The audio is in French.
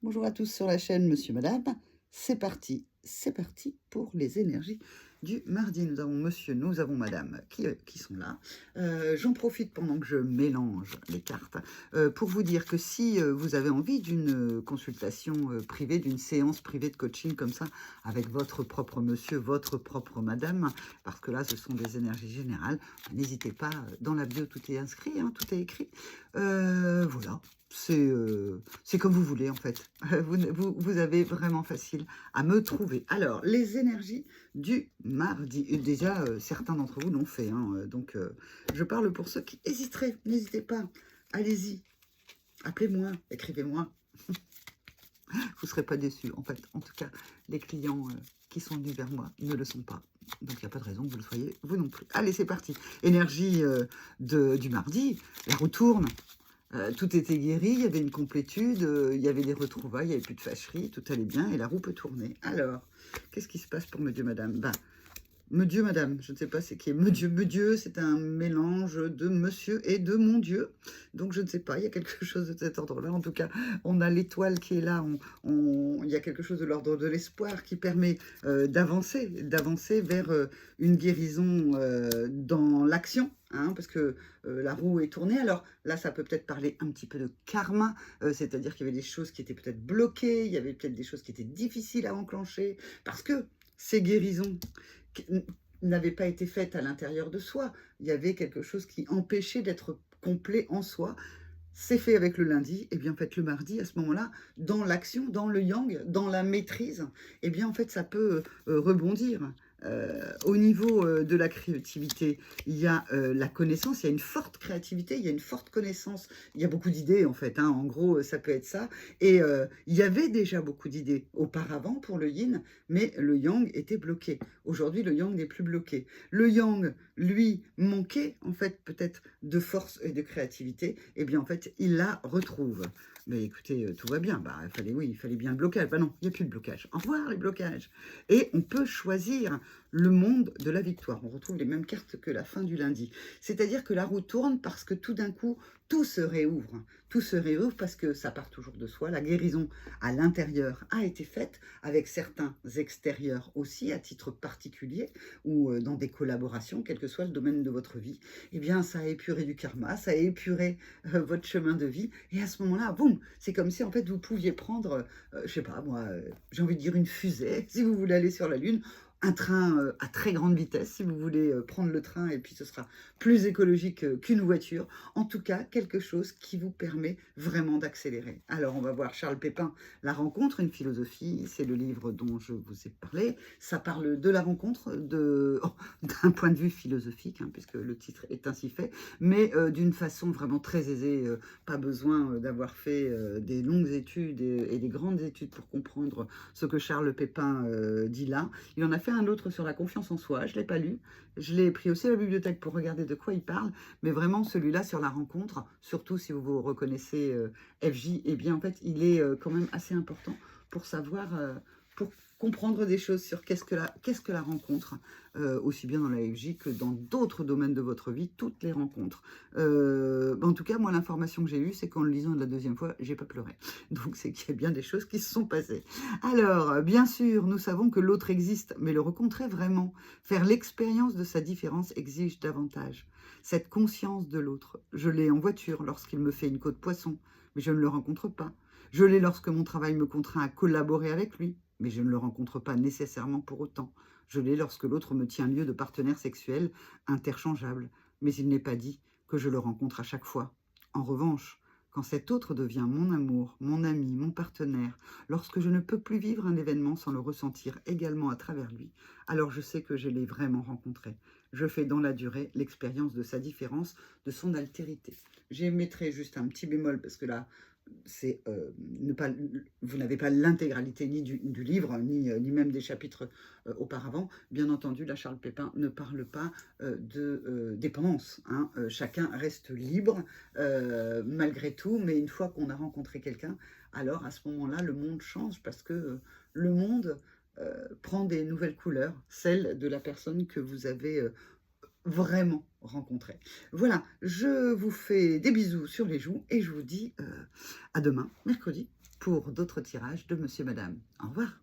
Bonjour à tous sur la chaîne Monsieur Madame. C'est parti pour les énergies du mardi. Nous avons Monsieur, nous avons Madame qui sont là. J'en profite pendant que je mélange les cartes pour vous dire que si vous avez envie d'une consultation privée, d'une séance privée de coaching comme ça, avec votre propre monsieur, votre propre madame, parce que là ce sont des énergies générales, n'hésitez pas, dans la bio tout est inscrit, hein, tout est écrit. Voilà. C'est comme vous voulez en fait. Vous avez vraiment facile à me trouver. Alors, les énergies du mardi. Et déjà, certains d'entre vous l'ont fait. Hein, donc, je parle pour ceux qui hésiteraient. N'hésitez pas. Allez-y. Appelez-moi. Écrivez-moi. Vous ne serez pas déçus. En fait, en tout cas, les clients qui sont venus vers moi ne le sont pas. Donc, il n'y a pas de raison que vous le soyez, vous non plus. Allez, c'est parti. Énergie du mardi. La roue tourne. Tout était guéri, il y avait une complétude, il y avait des retrouvailles, il n'y avait plus de fâcherie, tout allait bien et la roue peut tourner. Alors, qu'est-ce qui se passe pour Monsieur Madame? Ben, Monsieur Madame, je ne sais pas c'est qui est Monsieur, c'est un mélange de monsieur et de mon Dieu. Donc je ne sais pas, il y a quelque chose de cet ordre-là. En tout cas, on a l'étoile qui est là, il y a quelque chose de l'ordre de l'espoir qui permet d'avancer vers une guérison dans l'action. Hein, parce que la roue est tournée. Alors là, ça peut peut-être parler un petit peu de karma, c'est-à-dire qu'il y avait des choses qui étaient peut-être bloquées, il y avait peut-être des choses qui étaient difficiles à enclencher, parce que ces guérisons n'avaient pas été faites à l'intérieur de soi. Il y avait quelque chose qui empêchait d'être complet en soi. C'est fait avec le lundi, et bien en fait le mardi, à ce moment-là, dans l'action, dans le yang, dans la maîtrise, et bien en fait ça peut rebondir. Au niveau de la créativité, il y a la connaissance, il y a une forte créativité, il y a une forte connaissance, il y a beaucoup d'idées en fait, hein, en gros ça peut être ça, et il y avait déjà beaucoup d'idées auparavant pour le yin, mais le yang était bloqué. Aujourd'hui le yang n'est plus bloqué. Le yang, lui, manquait en fait peut-être de force et de créativité, et bien en fait il la retrouve. Mais écoutez, tout va bien. Bah, il fallait bien le blocage. Bah non, il n'y a plus de blocage. Au revoir les blocages. Et on peut choisir le monde de la victoire. On retrouve les mêmes cartes que la fin du lundi. C'est-à-dire que la roue tourne parce que tout d'un coup, tout se réouvre. Tout se réouvre parce que ça part toujours de soi. La guérison à l'intérieur a été faite avec certains extérieurs aussi, à titre particulier, ou dans des collaborations, quel que soit le domaine de votre vie. Eh bien, ça a épuré du karma, ça a épuré votre chemin de vie. Et à ce moment-là, boum, c'est comme si en fait vous pouviez prendre, je sais pas moi, j'ai envie de dire une fusée, si vous voulez aller sur la Lune, un train à très grande vitesse, si vous voulez prendre le train, et puis ce sera plus écologique qu'une voiture. En tout cas, quelque chose qui vous permet vraiment d'accélérer. Alors, on va voir Charles Pépin, La rencontre, une philosophie, c'est le livre dont je vous ai parlé. Ça parle de la rencontre, d'un point de vue philosophique, hein, puisque le titre est ainsi fait, mais d'une façon vraiment très aisée, pas besoin d'avoir fait des longues études et des grandes études pour comprendre ce que Charles Pépin dit là. Il en a fait un autre sur la confiance en soi, je ne l'ai pas lu, je l'ai pris aussi à la bibliothèque pour regarder de quoi il parle, mais vraiment celui-là sur la rencontre, surtout si vous vous reconnaissez FJ, eh bien en fait il est quand même assez important pour savoir, pour comprendre des choses sur qu'est-ce que la rencontre, aussi bien dans la FJ que dans d'autres domaines de votre vie, toutes les rencontres. En tout cas, moi, l'information que j'ai eue, c'est qu'en le lisant de la deuxième fois, j'ai pas pleuré. Donc, c'est qu'il y a bien des choses qui se sont passées. Alors, bien sûr, nous savons que l'autre existe, mais le rencontrer vraiment, faire l'expérience de sa différence exige davantage. Cette conscience de l'autre, je l'ai en voiture lorsqu'il me fait une côte poisson, mais je ne le rencontre pas. Je l'ai lorsque mon travail me contraint à collaborer avec lui, mais je ne le rencontre pas nécessairement pour autant. Je l'ai lorsque l'autre me tient lieu de partenaire sexuel interchangeable, mais il n'est pas dit que je le rencontre à chaque fois. En revanche, quand cet autre devient mon amour, mon ami, mon partenaire, lorsque je ne peux plus vivre un événement sans le ressentir également à travers lui, alors je sais que je l'ai vraiment rencontré. Je fais dans la durée l'expérience de sa différence, de son altérité. J'émettrai juste un petit bémol parce que là, c'est vous n'avez pas l'intégralité ni du livre, ni même des chapitres auparavant. Bien entendu, là, Charles Pépin ne parle pas de dépendance. Hein. Chacun reste libre malgré tout, mais une fois qu'on a rencontré quelqu'un, alors à ce moment-là, le monde change parce que le monde prend des nouvelles couleurs, celles de la personne que vous avez vraiment rencontré. Voilà, je vous fais des bisous sur les joues et je vous dis à demain, mercredi, pour d'autres tirages de monsieur, madame. Au revoir.